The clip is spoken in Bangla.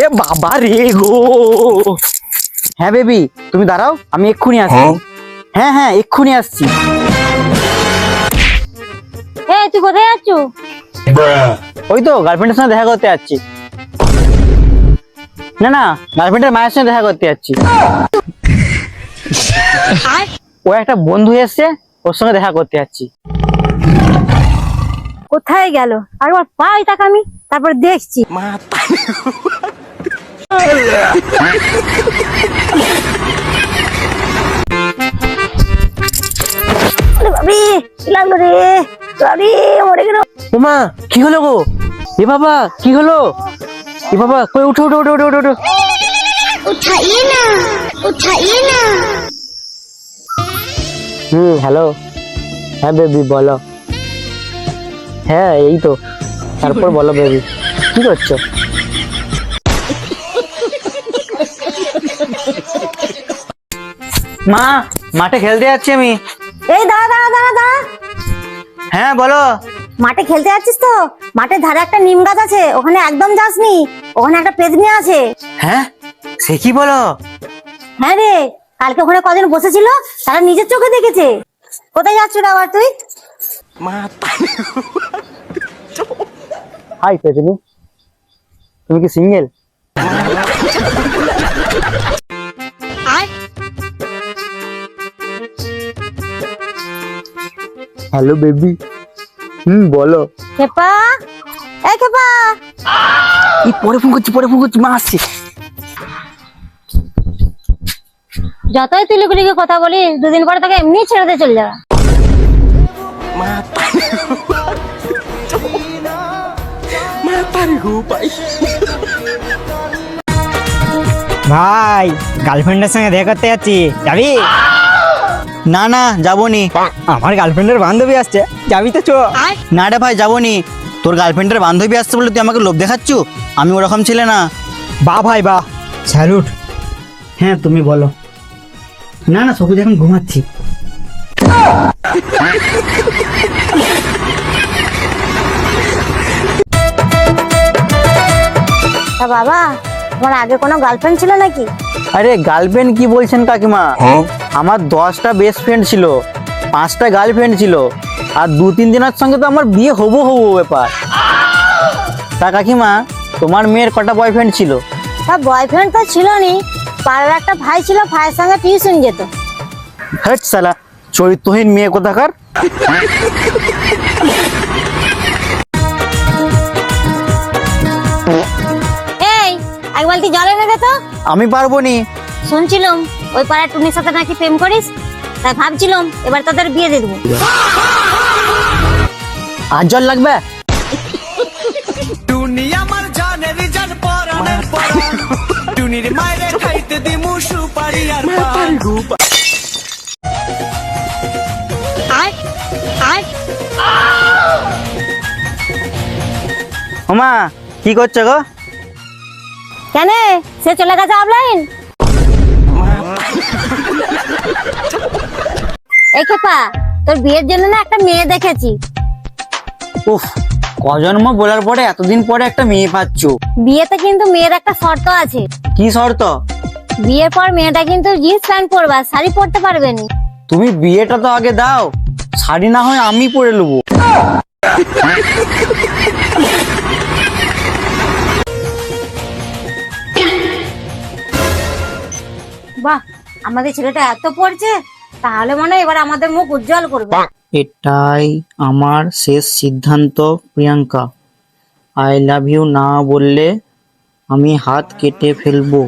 এ বাবা রে গো। হ্যাঁ বেবি তুমি দাঁড়াও, আমি এক্ষুনি আসছি। হ্যাঁ হ্যাঁ এক্ষুনি আসছি। এই তুই কোথায় যাচ্ছ? ওই তো গার্লফ্রেন্ডের সঙ্গে দেখা করতে যাচ্ছি। না না, গার্লফ্রেন্ডের মায়ের সঙ্গে দেখা করতে যাচ্ছি। ও একটা বন্ধু এসছে, ওর সঙ্গে দেখা করতে যাচ্ছি। কোথায় গেল? আর ওর পাই তাক আমি তারপর দেখছি। বাবি লাগলো রে, বাবি মরে গেল। ওমা কি হলো গো? এ বাবা কি হলো? এ বাবা কই, উঠো উঠো উঠো উঠো উঠো। উঠাইয়ে না, উঠাইয়ে না। হ্যালো। হ্যাঁ বেবি বলো। হ্যাঁ এই তো। তারপর বলো বেবি, কি করছো? মা, মাঠে খেলতে যাচ্ছি আমি। এই দাঁড়া দাঁড়া দাঁড়া দাঁড়া। হ্যাঁ বলো। মাঠে খেলতে যাচ্ছিস তো? মাঠের ধারে একটা নিম গাছ আছে, ওখানে একদম যাসনি। ওখানে একটা পেতনি আছে। হ্যাঁ সে কি বলো? হ্যাঁ রে, কালকে ওখানে কজন বসেছিল, তারা নিজের চোখে দেখেছে। কোথায় যাচ্ছ রে আবার তুই? হাই পেতনি, তুমি কি সিঙ্গেল? Hello baby. বলো। খেপা, এই খেপা। এই পরে ফোন করছি, মা আসছে। যতই তুই লুকুলিকে কথা বলিস, দুদিন পরে তাকে এমনি ছেড়ে দিয়ে চলে যাবে। ভাই গার্লফ্রেন্ডের সঙ্গে দেখা করতে যাচ্ছি, যাবি? না না যাবনি। আমার গার্লফ্রেন্ডের বান্ধবী আসছে, যাবি তো? চো। না রে ভাই যাবনি। তোর গার্লফ্রেন্ডের বান্ধবী আসছে বলে তুই আমাকে লোভ দেখাচ্ছু? আমি ওরকম ছিলে না। বাহ ভাই বাহ, স্যালুট। হ্যাঁ তুমি বলো। না না সবুজ এখন ঘুমাচ্ছি। তা বাবা, তোমার আগে কোনো গার্লফ্রেন্ড ছিল নাকি? আরে গার্লফ্রেন্ড কি বলছেন কাকিমা? আমার 10টা বেস্ট ফ্রেন্ড ছিল, 5টা গার্লফ্রেন্ড ছিল, আর 2-3 দিনের সঙ্গে তো আমার বিয়ে হবো ব্যাপার। তা কাকিমা, তোমার মেয়ের কটা বয়ফ্রেন্ড ছিল? তা বয়ফ্রেন্ড তো ছিল নি, পাড়ার একটা ভাই ছিল, ভাইয়ের সঙ্গে টিউশন যেত। হ্যাট শালা চরিত্রহীন মেয়ে কোথাকার। এই এক বালতি জল এনে দে তো। আমি পারবো নি। শুনছিলাম ওই পাড়ার টুনির সাথে নাকি প্রেম করিস, তাই ভাবছিলাম এবার তাদের বিয়ে দিয়ে দেবো। আর জল লাগবে? দুনিয়া আমার জানের জান পরানের পরান টুনির মায়েরে খাইতে দিমু সুপারি আর পান আর আর ওমা কি করছো গো? কেন সে চলে গেছে অফলাইন? এই খেপা, তোর বিয়ের জন্য না একটা মেয়ে দেখেছি। উফ, কজন্ম বলার পরে এতদিন পরে একটা মেয়ে পাচ্ছ। বিয়েতে কিন্তু মেয়ের একটা শর্ত আছে। কি শর্ত? বিয়ের পর মেয়েটা কিন্তু জিন্স প্যান্ট পরবা, শাড়ি পরতে পারবে না। তুমি বিয়েটা তো আগে দাও, শাড়ি না হয় আমি পরে নেবো। বাহ, আমাদের ছেলেটা এত পড়ছে, তাহলে মনে হয় এবার আমাদের মুখ উজ্জ্বল করবে। এটাই আমার শেষ সিদ্ধান্ত প্রিয়াঙ্কা। আই লাভ ইউ না বললে আমি হাত কেটে ফেলবো।